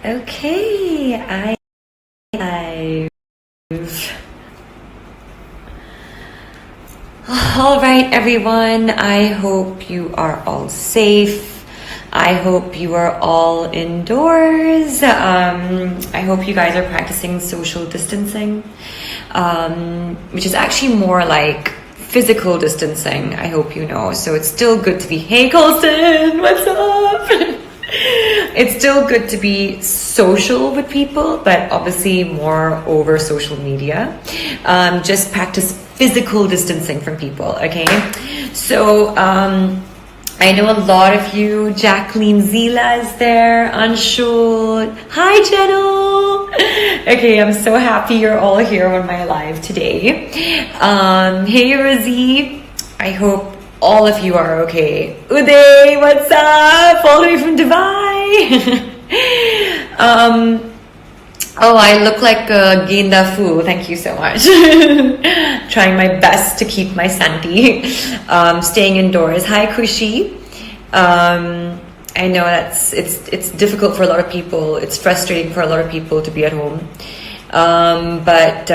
Okay, I live. All right, everyone. I hope you are all safe. I hope you are all indoors. I hope you guys are practicing social distancing, which is actually more like physical distancing. I hope you know. So it's still good to be, hey Colston, what's up? It's still good to be social with people, but obviously more over social media. Just practice physical distancing from people, okay? So I know a lot of you. Jacqueline Zila is there, Anshul. Hi, Jenel. Okay, I'm so happy you're all here on my live today. Hey, Rosie. I hope all of you are okay. Uday, what's up? All the way from Dubai. Oh, I look like a Ginda Fu. Thank you so much. Trying my best to keep my sanity. Staying indoors. Hi, Kushi. I know it's difficult for a lot of people. It's frustrating for a lot of people to be at home. But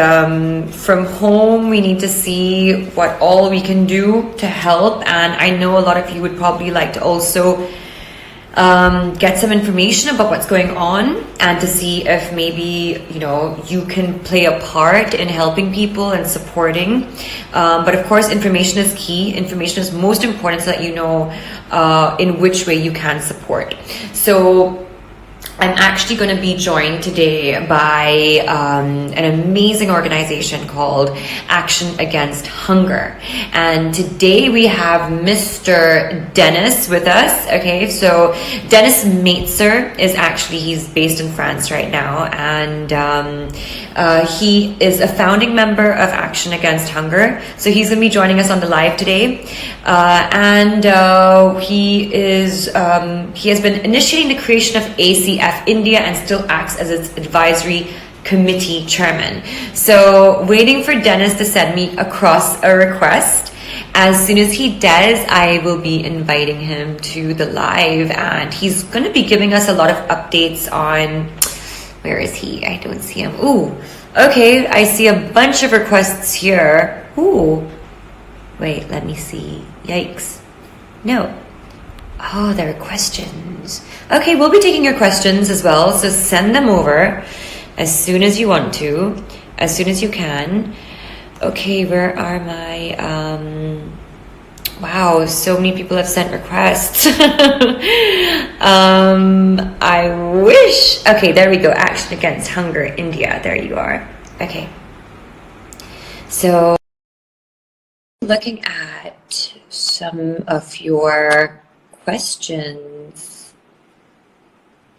from home, we need to see what all we can do to help. And I know a lot of you would probably like to also get some information about what's going on and to see if maybe, you know, you can play a part in helping people and supporting. But of course, information is key. Information is most important so that you know in which way you can support. So I'm actually going to be joined today by an amazing organization called Action Against Hunger. And today we have Mr. Dennis with us. Okay, so Dennis Maitzer is actually, he's based in France right now. And he is a founding member of Action Against Hunger. So he's going to be joining us on the live today. He has been initiating the creation of ACF India and still acts as its advisory committee chairman. So waiting for Dennis to send me across a request. As soon as he does, I will be inviting him to the live, and he's going to be giving us a lot of updates on, where is he? I don't see him. Ooh, okay, I see a bunch of requests here. Ooh, wait, let me see. Yikes. No. Oh, there are questions. Okay, we'll be taking your questions as well, so send them over as soon as you want to, as soon as you can. Okay, where are my... Wow, so many people have sent requests. I wish... Okay, there we go. Action Against Hunger, India. There you are. Okay. So, looking at some of your questions.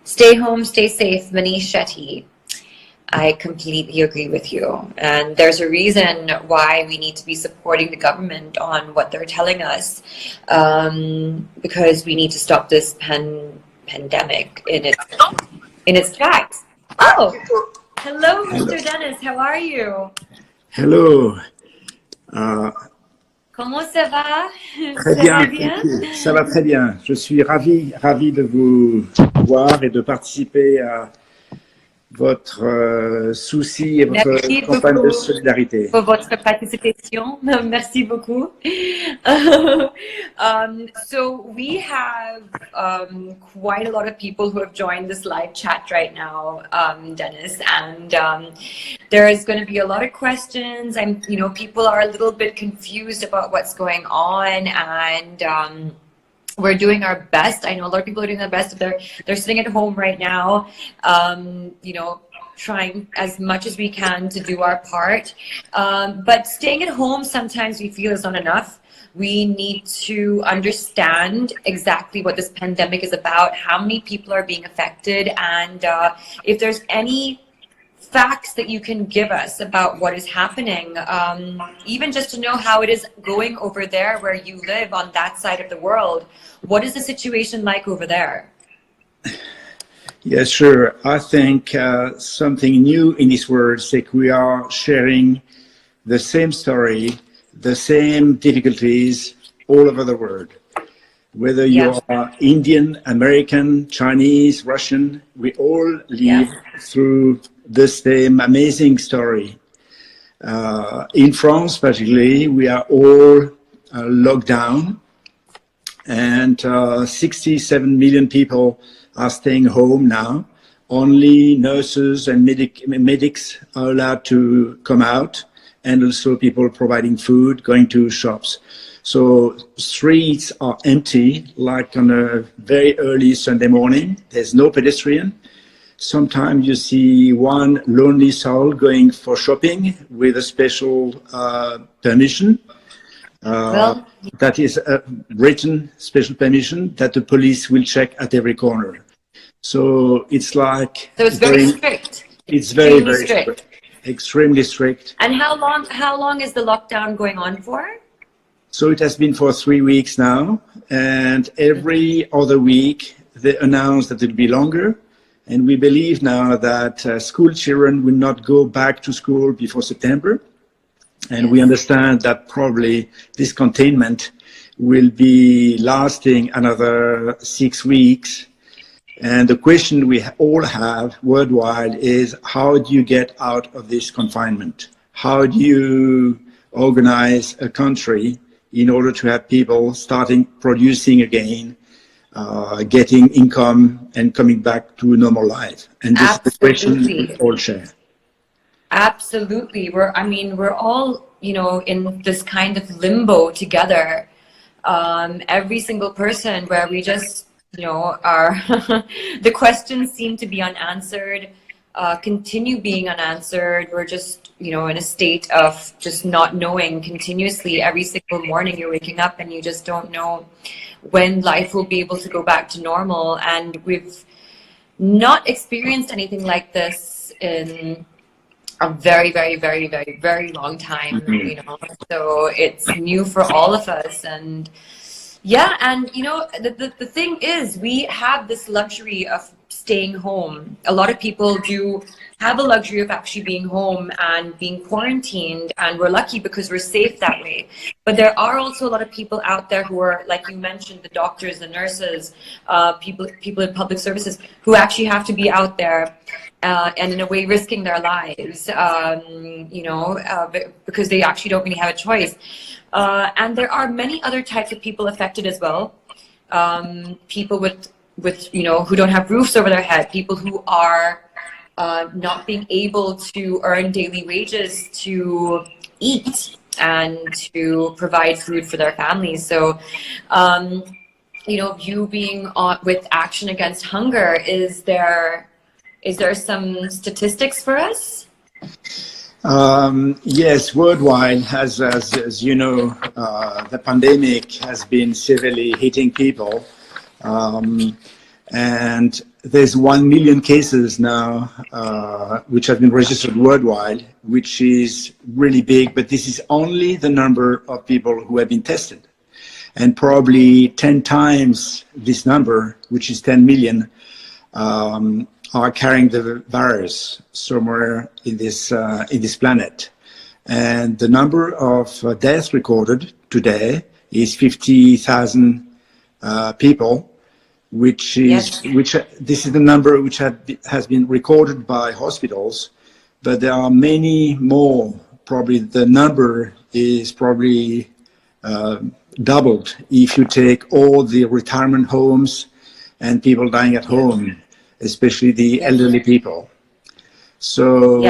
Stay home, stay safe, Manish Shetty. I completely agree with you. And there's a reason why we need to be supporting the government on what they're telling us, because we need to stop this pandemic in its tracks. Oh, hello, Mr. Dennis. How are you? Hello. Comment ça va? Très bien, ça va très bien. Je suis ravi de vous voir et de participer à votre souci et votre campagne de solidarité. Pour votre participation. Merci beaucoup. So we have quite a lot of people who have joined this live chat right now, Dennis, and there is going to be a lot of questions, and you know, people are a little bit confused about what's going on, and we're doing our best. I know a lot of people are doing their best. They're sitting at home right now, you know, trying as much as we can to do our part. But staying at home sometimes we feel is not enough. We need to understand exactly what this pandemic is about, how many people are being affected, and if there's any facts that you can give us about what is happening, even just to know how it is going over there where you live on that side of the world. What is the situation like over there? Yes, sure. I think something new in this world is that we are sharing the same story, the same difficulties all over the world. Whether Yeah. you are Indian, American, Chinese, Russian, we all live Yeah. through the same amazing story. In France, particularly, we are all locked down, and 67 million people are staying home now. Only nurses and medics are allowed to come out, and also people providing food, going to shops. So streets are empty, like on a very early Sunday morning. There's no pedestrian. Sometimes you see one lonely soul going for shopping with a special permission. Well, That is a written special permission that the police will check at every corner. So it's like so it's very strict. it's very, Extremely very strict. strict, extremely strict. And how long is the lockdown going on for? So it has been for 3 weeks now, and every other week they announce that it will be longer. And we believe now that school children will not go back to school before September. And we understand that probably this containment will be lasting another 6 weeks. And the question we all have worldwide is, how do you get out of this confinement? How do you organize a country in order to have people starting producing again, getting income and coming back to a normal life? And this is the question we all share. Absolutely. We're all, in this kind of limbo together. Every single person where we just, are, the questions seem to be unanswered, continue being unanswered. We're just, in a state of just not knowing continuously. Every single morning you're waking up and you just don't know when life will be able to go back to normal. And we've not experienced anything like this in a very, very, very, very, very long time, so it's new for all of us. And yeah, and the thing is, we have this luxury of staying home. A lot of people do have a luxury of actually being home and being quarantined, and we're lucky because we're safe that way. But there are also a lot of people out there who are, like you mentioned, the doctors, the nurses, people in public services who actually have to be out there and in a way risking their lives, because they actually don't really have a choice. And there are many other types of people affected as well. People with who don't have roofs over their head, people who are not being able to earn daily wages to eat and to provide food for their families. So, you being on with Action Against Hunger, is there some statistics for us? Yes, worldwide, as you know, the pandemic has been severely hitting people. And there's 1 million cases now which have been registered worldwide, which is really big, but this is only the number of people who have been tested. And probably 10 times this number, which is 10 million, are carrying the virus somewhere in this planet. And the number of deaths recorded today is 50,000 people, which is this is the number which has been recorded by hospitals, but there are many more. Probably the number is probably doubled if you take all the retirement homes and people dying at home, especially the elderly people. So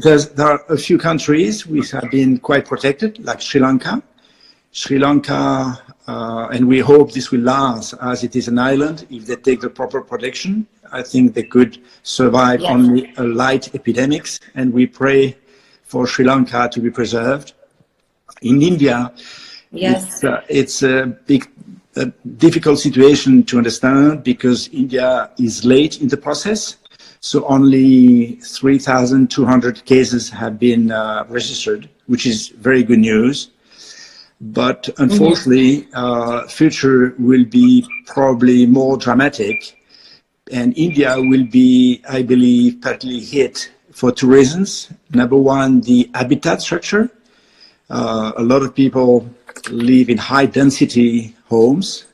there are a few countries which have been quite protected, like Sri Lanka. And we hope this will last, as it is an island. If they take the proper protection, I think they could survive only a light epidemics, and we pray for Sri Lanka to be preserved. In India, it's a difficult situation to understand because India is late in the process. So only 3,200 cases have been registered, which is very good news. But unfortunately, future will be probably more dramatic, and India will be, I believe, partly hit for two reasons. Number one, the habitat structure. A lot of people live in high density homes,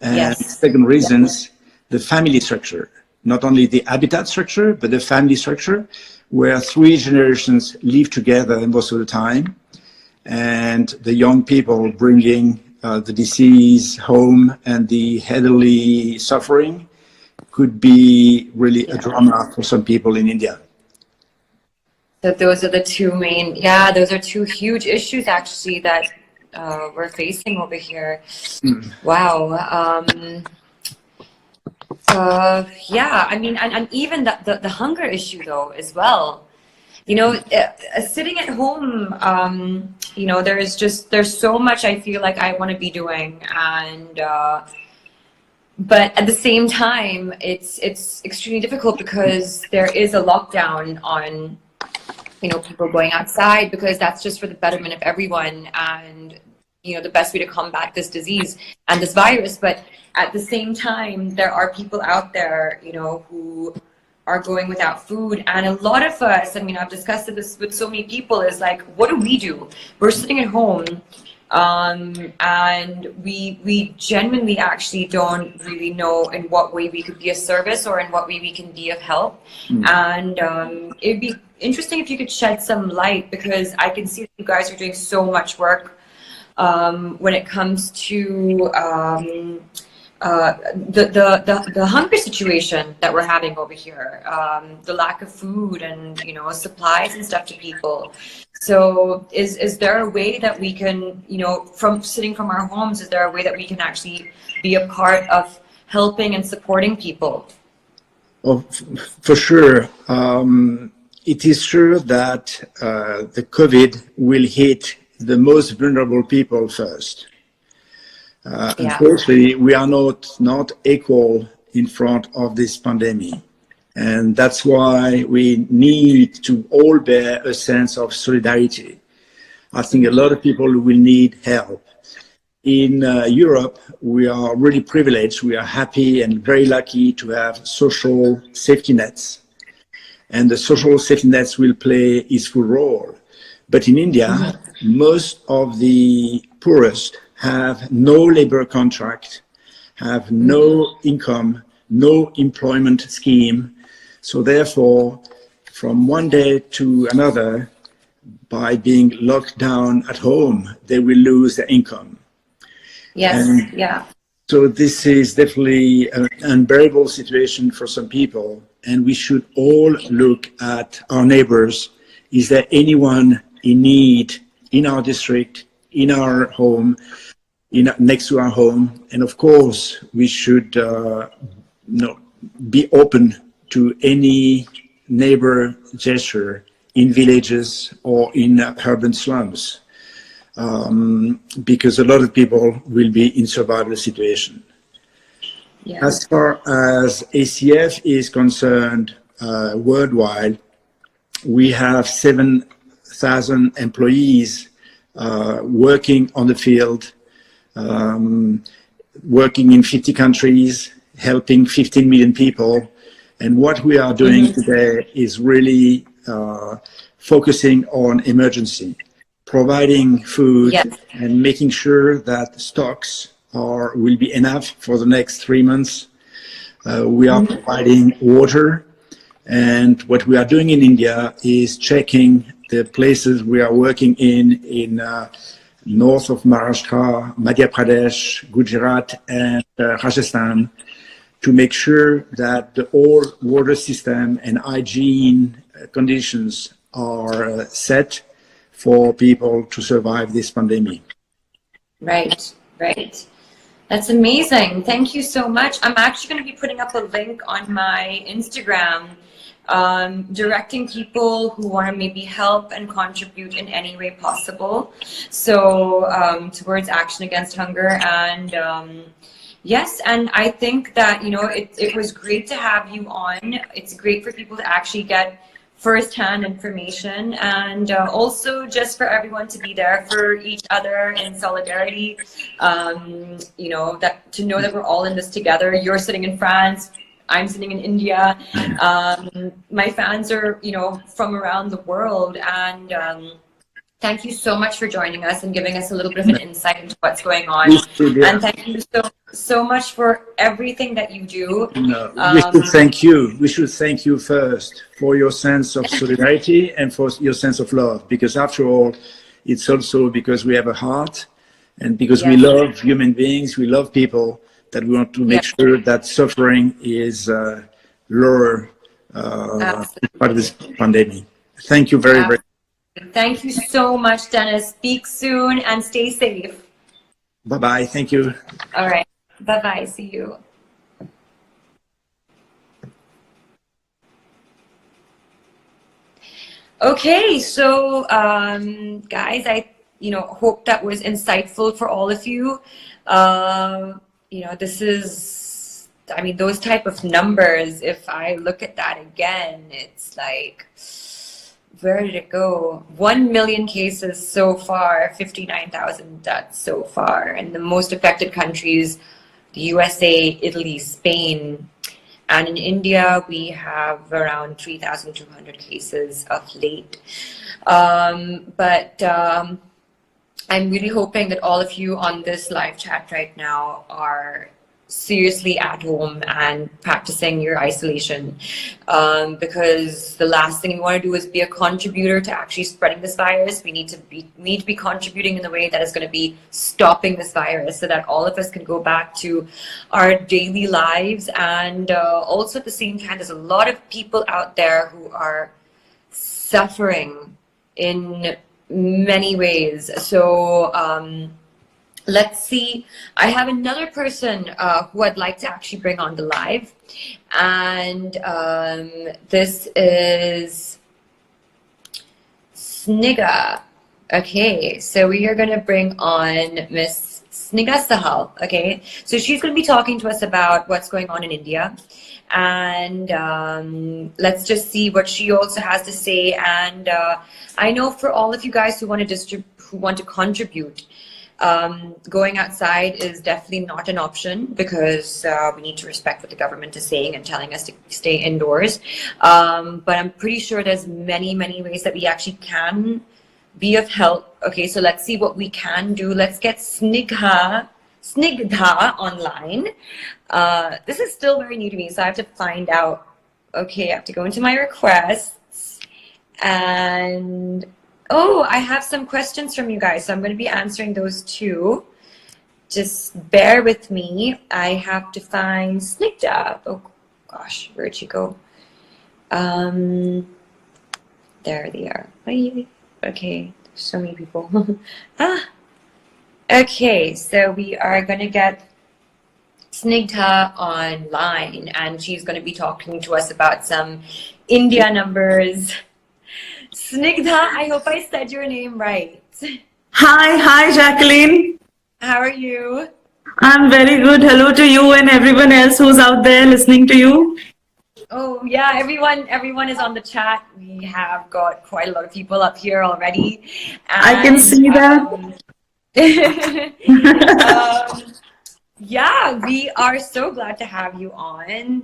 And Yes. second reasons, the family structure, not only the habitat structure, but the family structure, where three generations live together most of the time, and the young people bringing the disease home and the elderly suffering could be really a drama for some people in India. So those are the two main, yeah, those are two huge issues actually that we're facing over here. Wow. Yeah, I mean, and even the hunger issue though as well. You know, sitting at home, you know, there's so much I feel like I want to be doing, and but at the same time, it's extremely difficult because there is a lockdown on, you know, people going outside, because that's just for the betterment of everyone, and you know, the best way to combat this disease and this virus. But at the same time, there are people out there, you know, who are going without food. And a lot of us, I mean, I've discussed this with so many people, is like, what do? We're sitting at home, and we genuinely actually don't really know in what way we could be of service or in what way we can be of help. And it'd be interesting if you could shed some light, because I can see that you guys are doing so much work when it comes to the hunger situation that we're having over here, the lack of food and, you know, supplies and stuff to people. So is there a way that we can, you know, from sitting from our homes, is there a way that we can actually be a part of helping and supporting people? Well, for sure. It is true that the COVID will hit the most vulnerable people first. Unfortunately, we are not equal in front of this pandemic. And that's why we need to all bear a sense of solidarity. I think a lot of people will need help. In Europe, we are really privileged. We are happy and very lucky to have social safety nets. And the social safety nets will play its full role. But in India, most of the poorest have no labor contract, have no income, no employment scheme. So therefore, from one day to another, by being locked down at home, they will lose their income. Yes, And yeah. so this is definitely an unbearable situation for some people, and we should all look at our neighbors. Is there anyone in need in our district, in our home, next to our home? And of course, we should be open to any neighbor gesture in villages or in urban slums, because a lot of people will be in survival situation. Yeah. As far as ACF is concerned, worldwide, we have 7,000 employees working on the field, working in 50 countries, helping 15 million people. And what we are doing today is really focusing on emergency, providing food and making sure that stocks will be enough for the next 3 months. We are providing water. And what we are doing in India is checking the places we are working in north of Maharashtra, Madhya Pradesh, Gujarat, and Rajasthan, to make sure that the whole water system and hygiene conditions are set for people to survive this pandemic. Right, right. That's amazing. Thank you so much. I'm actually going to be putting up a link on my Instagram, directing people who want to maybe help and contribute in any way possible. So towards action against hunger. And yes, and I think that, you know, it was great to have you on. It's great for people to actually get first-hand information, and also just for everyone to be there for each other in solidarity. You know, that to know that we're all in this together. You're sitting in France, I'm sitting in India. My fans are, you know, from around the world, and Thank you so much for joining us and giving us a little bit of an insight into what's going on. We should, yeah. And thank you so much for everything that you do. No, we should thank you. We should thank you first for your sense of solidarity and for your sense of love, because after all, it's also because we have a heart and because we love human beings, we love people, that we want to make sure that suffering is lower part of this pandemic. Thank you very, very much. Thank you so much, Dennis. Speak soon and stay safe. Bye-bye. Thank you. All right. Bye-bye. See you. Okay, so guys, I hope that was insightful for all of you. This is, I mean, those type of numbers, if I look at that again, it's like, where did it go? 1 million cases so far, 59,000 deaths so far. And the most affected countries, the USA, Italy, Spain. And in India, we have around 3,200 cases of late. But I'm really hoping that all of you on this live chat right now are seriously at home and practicing your isolation, because the last thing we want to do is be a contributor to actually spreading this virus. We need to be contributing in the way that is going to be stopping this virus, so that all of us can go back to our daily lives. And also at the same time, there's a lot of people out there who are suffering in many ways. So let's see. I have another person who I'd like to actually bring on the live, and this is Sniga. Okay, so we are going to bring on Miss Sniga Sahal. Okay, so she's going to be talking to us about what's going on in India, and let's just see what she also has to say. And I know for all of you guys who want to contribute, going outside is definitely not an option, because we need to respect what the government is saying and telling us to stay indoors. But I'm pretty sure there's many ways that we actually can be of help. Okay, so let's see what we can do. Let's get Snigdha online. This is still very new to me, so I have to find out. Okay, I have to go into my requests, and oh, I have some questions from you guys, so I'm going to be answering those too. Just bear with me. I have to find Snigdha. Oh gosh, where'd she go? There they are. Okay, so many people. Okay, so we are going to get Snigdha online, and she's going to be talking to us about some India numbers. Snigdha, I hope I said your name right. Hi, Jacqueline. How are you? I'm very good. Hello to you and everyone else who's out there listening to you. Oh yeah, everyone is on the chat. We have got quite a lot of people up here already. And, I can see that. Yeah, we are so glad to have you on.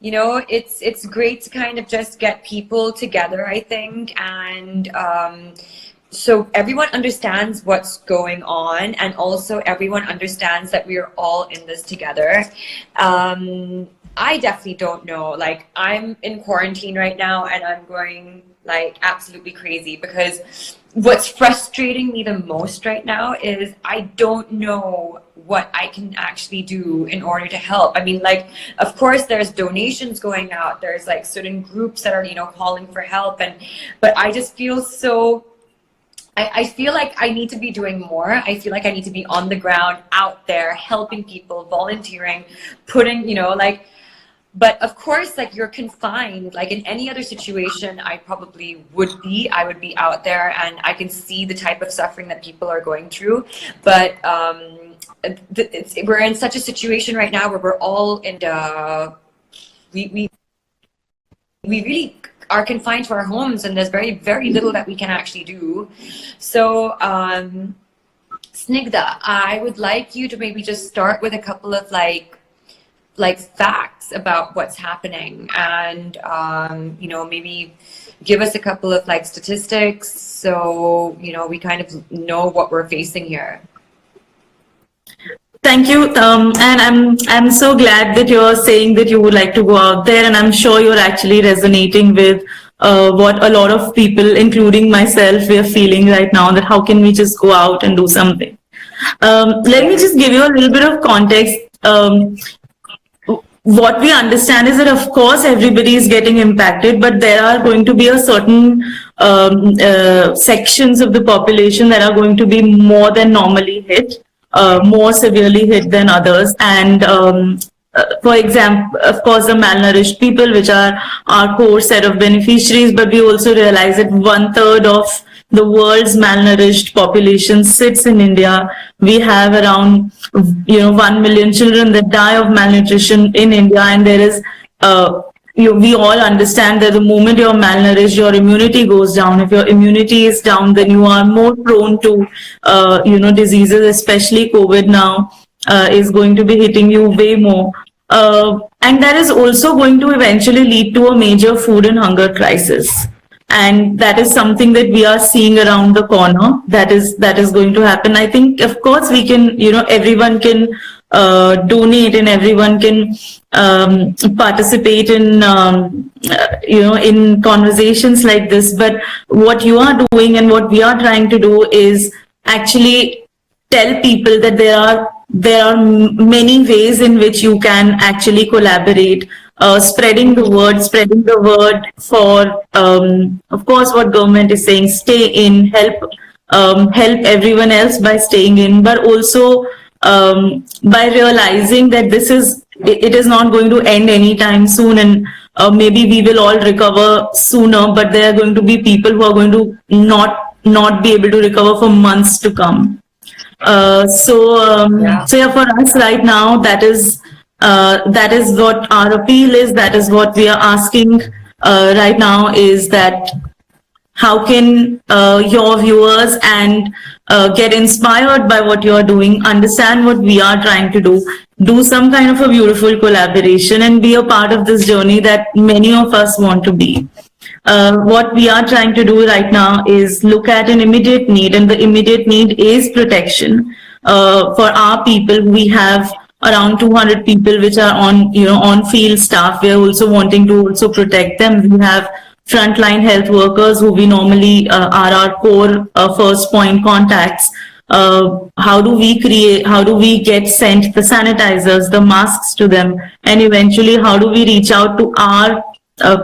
It's great to kind of just get people together, I think, and so everyone understands what's going on, and also everyone understands that we're all in this together. I definitely don't know. Like, I'm in quarantine right now, and I'm going like absolutely crazy, because what's frustrating me the most right now is I don't know what I can actually do in order to help. I mean, like, of course there's donations going out, there's like certain groups that are, calling for help, but I just feel so, I feel like I need to be doing more. I feel like I need to be on the ground, out there, helping people, volunteering, putting, but of course, like, you're confined. Like in any other situation, I probably would be. I would be out there, and I can see the type of suffering that people are going through. But we're in such a situation right now where we're all in we really are confined to our homes, and there's very little that we can actually do. So Snigdha, I would like you to maybe just start with a couple of like like facts about what's happening, and maybe give us a couple of like statistics, so we kind of know what we're facing here. Thank you, and I'm so glad that you're saying that you would like to go out there, and I'm sure you're actually resonating with what a lot of people, including myself, we are feeling right now. That how can we just go out and do something? Let me just give you a little bit of context. What we understand is that, of course, everybody is getting impacted, but there are going to be a certain sections of the population that are going to be more than normally hit, more severely hit than others. And for example, of course, the malnourished people, which are our core set of beneficiaries, but we also realize that 1/3 of the world's malnourished population sits in India. We have around 1 million children that die of malnutrition in India, and there is we all understand that the moment you're malnourished, your immunity goes down. If your immunity is down, then you are more prone to diseases, especially COVID now is going to be hitting you way more. And that is also going to eventually lead to a major food and hunger crisis. And that is something that we are seeing around the corner. That is going to happen. I think, of course, we can, everyone can donate, and everyone can participate in, in conversations like this. But what you are doing and what we are trying to do is actually tell people that there are many ways in which you can actually collaborate. Spreading the word for, of course, what government is saying, stay in, help everyone else by staying in, but also by realizing that it is not going to end anytime soon, and maybe we will all recover sooner, but there are going to be people who are going to not be able to recover for months to come. So for us right now, that is what our appeal is. That is what we are asking right now, is that how can your viewers and get inspired by what you're doing, understand what we are trying to do some kind of a beautiful collaboration, and be a part of this journey that many of us want to be. What we are trying to do right now is look at an immediate need, and the immediate need is protection for our people. We have around 200 people which are on field staff. We are also wanting to also protect them. We have frontline health workers who we normally are our core first point contacts. How do we get sent the sanitizers, the masks to them, and eventually how do we reach out to our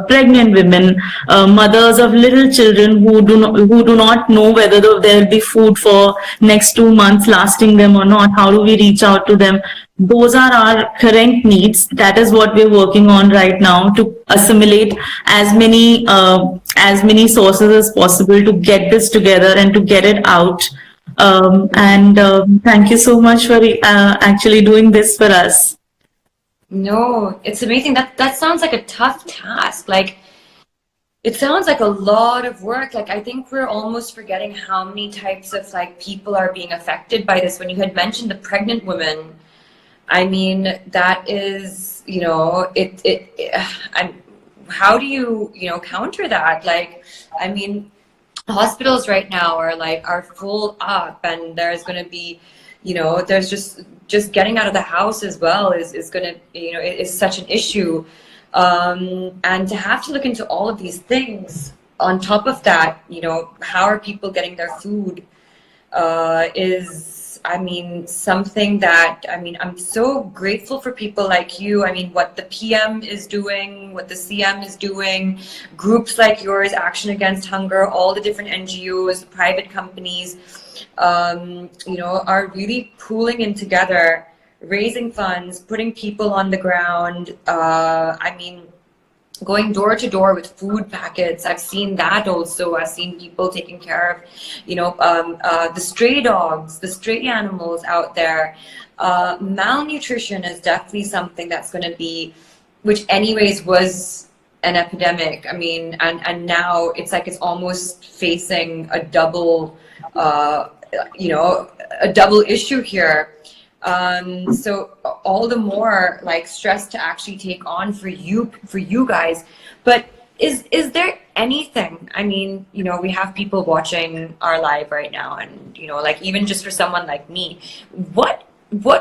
pregnant women, mothers of little children who do not know whether there will be food for next 2 months lasting them or not. How do we reach out to them? Those are our current needs. That is what we're working on right now, to assimilate as many sources as possible to get this together and to get it out. Thank you so much for actually doing this for us. No, it's amazing. That sounds like a tough task. Like, it sounds like a lot of work. Like, I think we're almost forgetting how many types of like people are being affected by this. When you had mentioned the pregnant women, I mean, that is, how do you, counter that? Like, I mean, hospitals right now are full up, and there's going to be, there's just getting out of the house as well is going to, is such an issue. And to have to look into all of these things on top of that, how are people getting their food is, I mean, something that, I mean, I'm so grateful for people like you. I mean, what the PM is doing, what the CM is doing, groups like yours, Action Against Hunger, all the different NGOs, the private companies, are really pooling in together, raising funds, putting people on the ground. I mean, going door to door with food packets. I've seen that also. I've seen people taking care of, the stray dogs, the stray animals out there. Malnutrition is definitely something that's going to be, which anyways was an epidemic. I mean, and now it's like it's almost facing a double, a double issue here. So all the more like stress to actually take on for you guys. But is there anything, I mean, you know, we have people watching our live right now, and you know, like even just for someone like me, what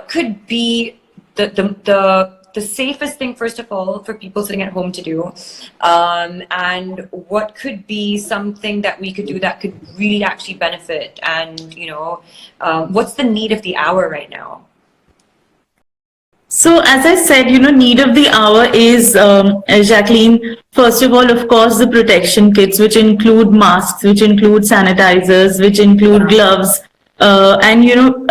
could be the safest thing, first of all, for people sitting at home to do, and what could be something that we could do that could really actually benefit, and you know, what's the need of the hour right now? So as I said, you know, need of the hour is, Jacqueline, first of all, of course, the protection kits, which include masks, which include sanitizers, which include gloves. And, you know,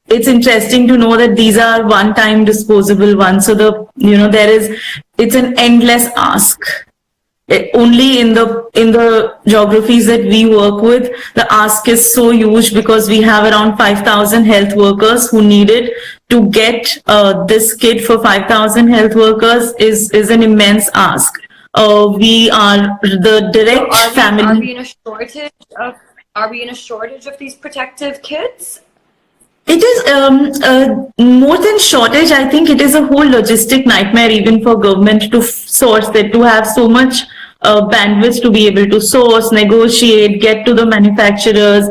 it's interesting to know that these are one-time disposable ones. So it's an endless ask. Only in the geographies that we work with, the ask is so huge because we have around 5,000 health workers who need it. To get this kit for 5,000 health workers is an immense ask. We are the direct family. Are we in a shortage of? Are we in a shortage of these protective kits? It is more than shortage. I think it is a whole logistic nightmare even for government to source it, to have so much bandwidth to be able to source, negotiate, get to the manufacturers,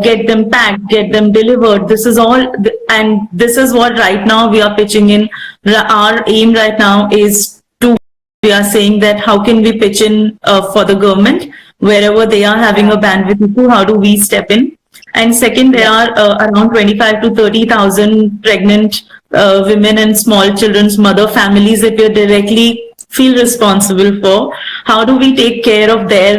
get them packed, get them delivered. This is all, and this is what right now we are pitching in. Our aim right now is to, we are saying that how can we pitch in for the government wherever they are having a bandwidth issue, how do we step in? And second, there are around 25 to 30,000 pregnant women and small children's mother families that we directly feel responsible for. How do we take care of their